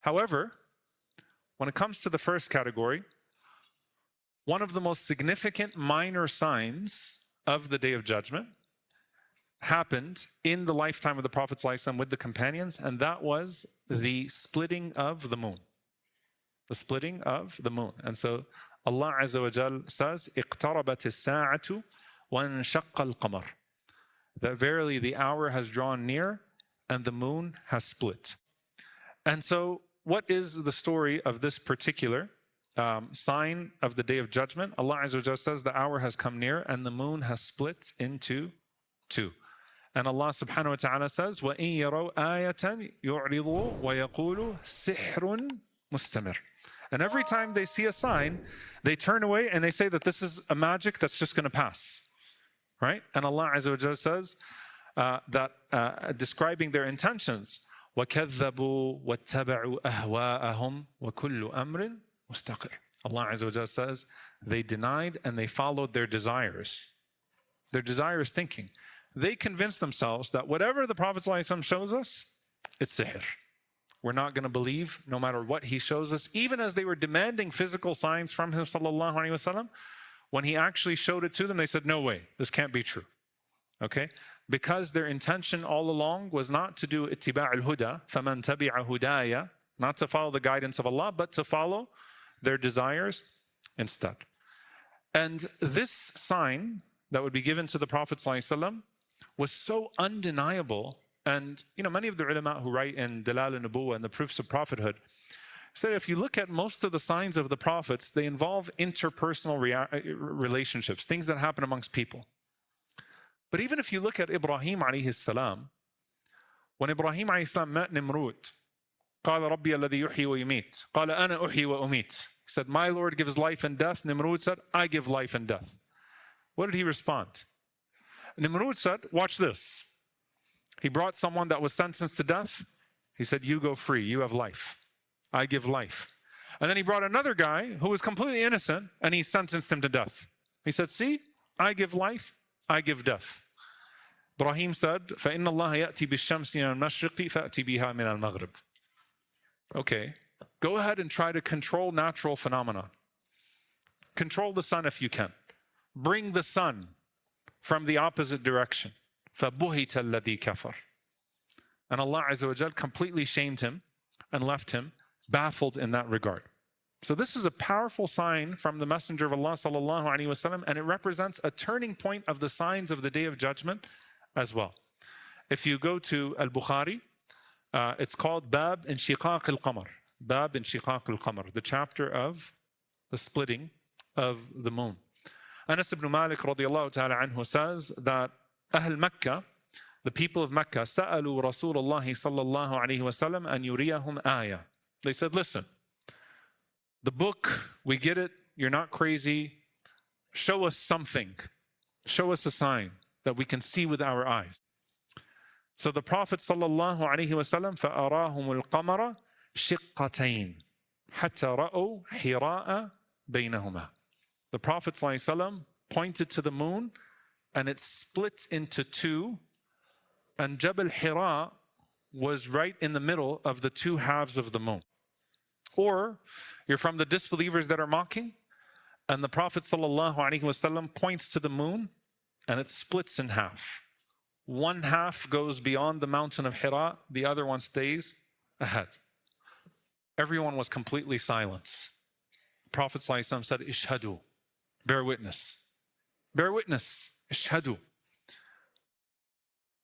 However, when it comes to the first category, one of the most significant minor signs of the Day of Judgment happened in the lifetime of the Prophet ﷺ with the companions, and that was the splitting of the moon. The splitting of the moon. And so Allah Azza wa Jal says, اقتربت الساعة وانشق القمر. That verily the hour has drawn near and the moon has split. And so what is the story of this particular sign of the Day of Judgment? Allah Azza wa Jal says the hour has come near and the moon has split into two. And Allah subhanahu wa ta'ala says, وَإِن يَرَوْا آيَةً يُعْرِضُوا وَيَقُولُوا سِحْرٌ مُسْتَمِرٌ. And every time they see a sign, they turn away and they say that this is a magic that's just going to pass. Right? And Allah Azza wa Jalla says that describing their intentions, وَكَذَّبُوا وَاتَّبَعُوا أَهْوَاءَهُمْ وَكُلُّ أَمْرٍ مُسْتَقِرٌ. Allah Azza wa Jalla says they denied and they followed their desires. Their desires thinking. They convinced themselves that whatever the Prophet ﷺ shows us, it's sihr. We're not going to believe no matter what he shows us, even as they were demanding physical signs from him sallallahu alaihi wasallam. When he actually showed it to them, they said, no way, this can't be true. Okay? Because their intention all along was not to do ittiba' al-huda, faman tabi'a hudaya, not to follow the guidance of Allah, but to follow their desires instead. And this sign that would be given to the Prophet ﷺ was so undeniable. And many of the ulama who write in Dalal al-Nubuwwah and the proofs of prophethood said if you look at most of the signs of the prophets, they involve interpersonal relationships, things that happen amongst people. But even if you look at Ibrahim alayhi salam, when Ibrahim alayhi salam met Nimrud, قال ربي الذي يحيي ويميت قال أنا أحيي وأميت. He said, my Lord gives life and death. Nimrud said, I give life and death. What did he respond? Nimrud said, watch this. He brought someone that was sentenced to death. He said, you go free, you have life. I give life. And then he brought another guy who was completely innocent and he sentenced him to death. He said, see, I give life, I give death. Ibrahim said, فَإِنَّ اللَّهَ يَأْتِي بِالشَّمْسِ مِنَ الْمَشْرِقِ فَأْتِي بِهَا مِنَ الْمَغْرِبِ. Okay, go ahead and try to control natural phenomena. Control the sun if you can. Bring the sun from the opposite direction. فَبُهِتَ الَّذِي كَفَرَ. And Allah Azza wa Jal completely shamed him and left him baffled in that regard. So this is a powerful sign from the Messenger of Allah sallallahu alaihi wasallam, and it represents a turning point of the signs of the Day of Judgment as well. If you go to Al-Bukhari, it's called Bab Inshiqaq al-Qamar. Bab Inshiqaq al-Qamar, the chapter of the splitting of the moon. Anas ibn Malik radiallahu ta'ala anhu says that Ahl Makkah, the people of Mecca, سألوا رسول الله صلى الله عليه وسلم أن يريهم آية. They said, listen, the book, we get it, you're not crazy, show us something, show us a sign that we can see with our eyes. So the Prophet صلى الله عليه وسلم فأراهم القمر شقتين حتى رأوا حراء بينهما. The Prophet صلى الله عليه وسلم pointed to the moon and it split into two. And Jabal Hira was right in the middle of the two halves of the moon. Or you're from the disbelievers that are mocking, and the Prophet ﷺ points to the moon and it splits in half. One half goes beyond the mountain of Hira, the other one stays ahead. Everyone was completely silent. The Prophet ﷺ said, Ishhadu, bear witness. Bear witness, Ishhadu.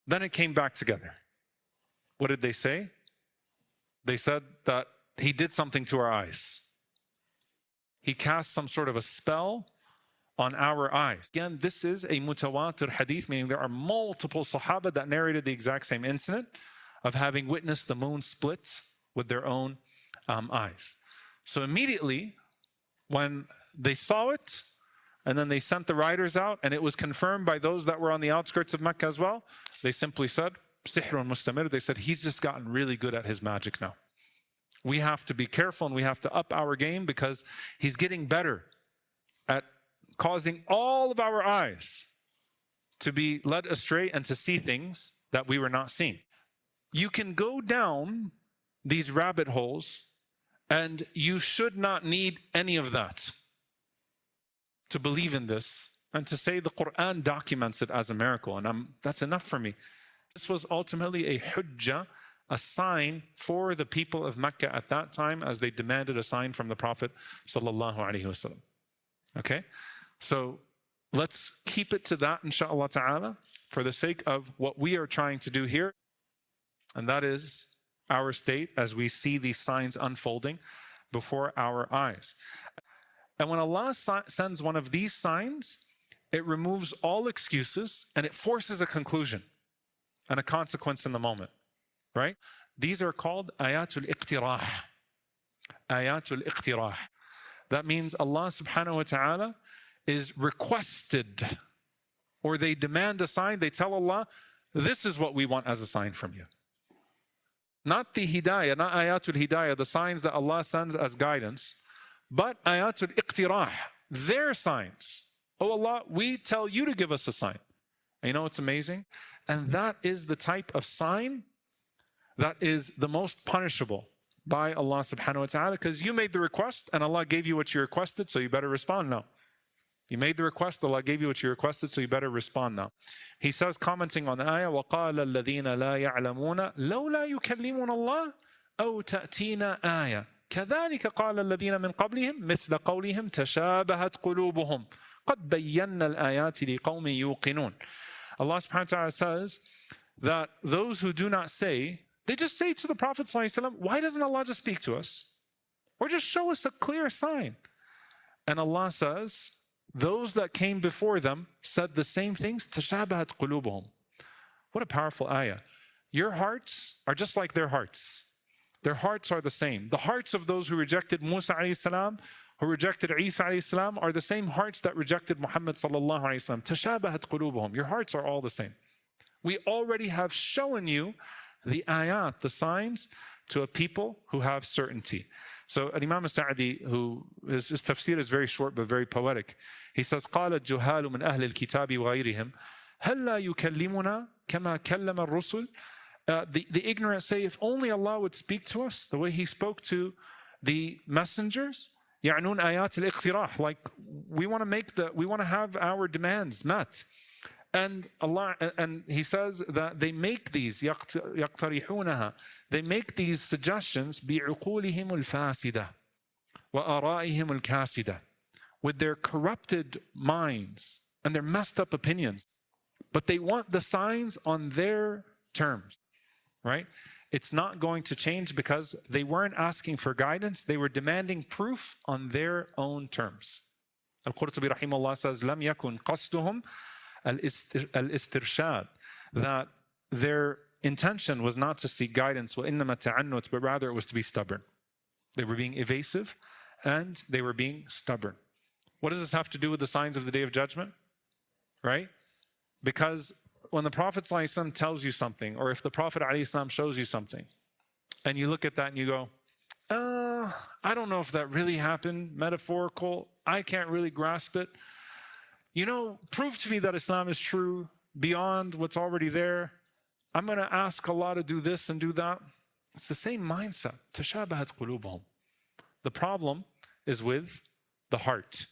Then it came back together. What did they say? They said that he did something to our eyes. He cast some sort of a spell on our eyes. Again, this is a mutawatir hadith, meaning there are multiple sahaba that narrated the exact same incident of having witnessed the moon split with their own eyes. So immediately, when they saw it, and then they sent the riders out, and it was confirmed by those that were on the outskirts of Mecca as well, they simply said, Sihrun mustamir. They said, he's just gotten really good at his magic now. We have to be careful and we have to up our game because he's getting better at causing all of our eyes to be led astray and to see things that we were not seeing. You can go down these rabbit holes, and you should not need any of that to believe in this and to say the Qur'an documents it as a miracle, and that's enough for me. This was ultimately a hujjah, a sign for the people of Mecca at that time as they demanded a sign from the Prophet sallallahu alaihi wasallam. Okay? So let's keep it to that, inshaAllah ta'ala, for the sake of what we are trying to do here. And that is our state as we see these signs unfolding before our eyes. And when Allah sends one of these signs, it removes all excuses and it forces a conclusion and a consequence in the moment, right? These are called ayatul iqtirah. Ayatul iqtirah. That means Allah subhanahu wa ta'ala is requested, or they demand a sign. They tell Allah, this is what we want as a sign from you. Not the hidayah, not ayatul hidayah, the signs that Allah sends as guidance, but ayatul iqtirah, their signs. Oh Allah, we tell you to give us a sign. And you know what's amazing? And that is the type of sign that is the most punishable by Allah subhanahu wa ta'ala, because you made the request and Allah gave you what you requested, so you better respond now. You made the request, Allah gave you what you requested, so you better respond now. He says, commenting on the ayah, وَقَالَ الَّذِينَ لَا يَعْلَمُونَ لَوْلَا يُكَلِّمُنَ اللَّهُ أَوْ تَأْتِينَا آيَةً كَذَلِكَ قَالَ الَّذِينَ مِنْ قَبْلِهِمْ مِثْلَ قَوْلِهِمْ تَشَابَهَتْ قُلُوبُهُمْ قَدْ بَيَّنَّا الْآيَاتِ لِقَوْمٍ يُوقِنُونَ. Allah subhanahu wa ta'ala says that those who do not say, they just say to the Prophet ﷺ, why doesn't Allah just speak to us? Or just show us a clear sign. And Allah says, those that came before them said the same things. تَشَابَهَتْ قُلُوبُهُمْ. What a powerful ayah. Your hearts are just like their hearts. Their hearts are the same. The hearts of those who rejected Musa alayhi salam, who rejected Isa alayhi salam, are the same hearts that rejected Muhammad sallallahu alayhi salam. تَشَابَهَتْ قُلُوبُهُمْ. Your hearts are all the same. We already have shown you the ayat, the signs, to a people who have certainty. So Imam Sa'di, who his tafsir is very short but very poetic, he says, قال الجهال من أهل الكتاب وغيرهم هلا يكلمنا كما كلم الرسل. The ignorant say, if only Allah would speak to us the way He spoke to the messengers. يعنون آيات الاقتراح, like we want to have our demands met. And He says that they make these يقترحونها, they make these suggestions بعقولهم الفاسدة وآرائهم الكاسدة, with their corrupted minds and their messed up opinions. But they want the signs on their terms, right? It's not going to change because they weren't asking for guidance, they were demanding proof on their own terms. Al-Qurtubi rahimahullah says, لم يكن قصدهم al-istirshad, that their intention was not to seek guidance, وَإِنَّمَا تَعَنُّتْ, but rather it was to be stubborn. They were being evasive and they were being stubborn. What does this have to do with the signs of the Day of Judgment? Right? Because when the Prophet ﷺ tells you something, or if the Prophet ﷺ shows you something, and you look at that and you go, I don't know if that really happened, metaphorical, I can't really grasp it. You know, prove to me that Islam is true beyond what's already there. I'm going to ask Allah to do this and do that. It's the same mindset. تَشَابَهَتْ قُلُوبُهُمْ. The problem is with the heart.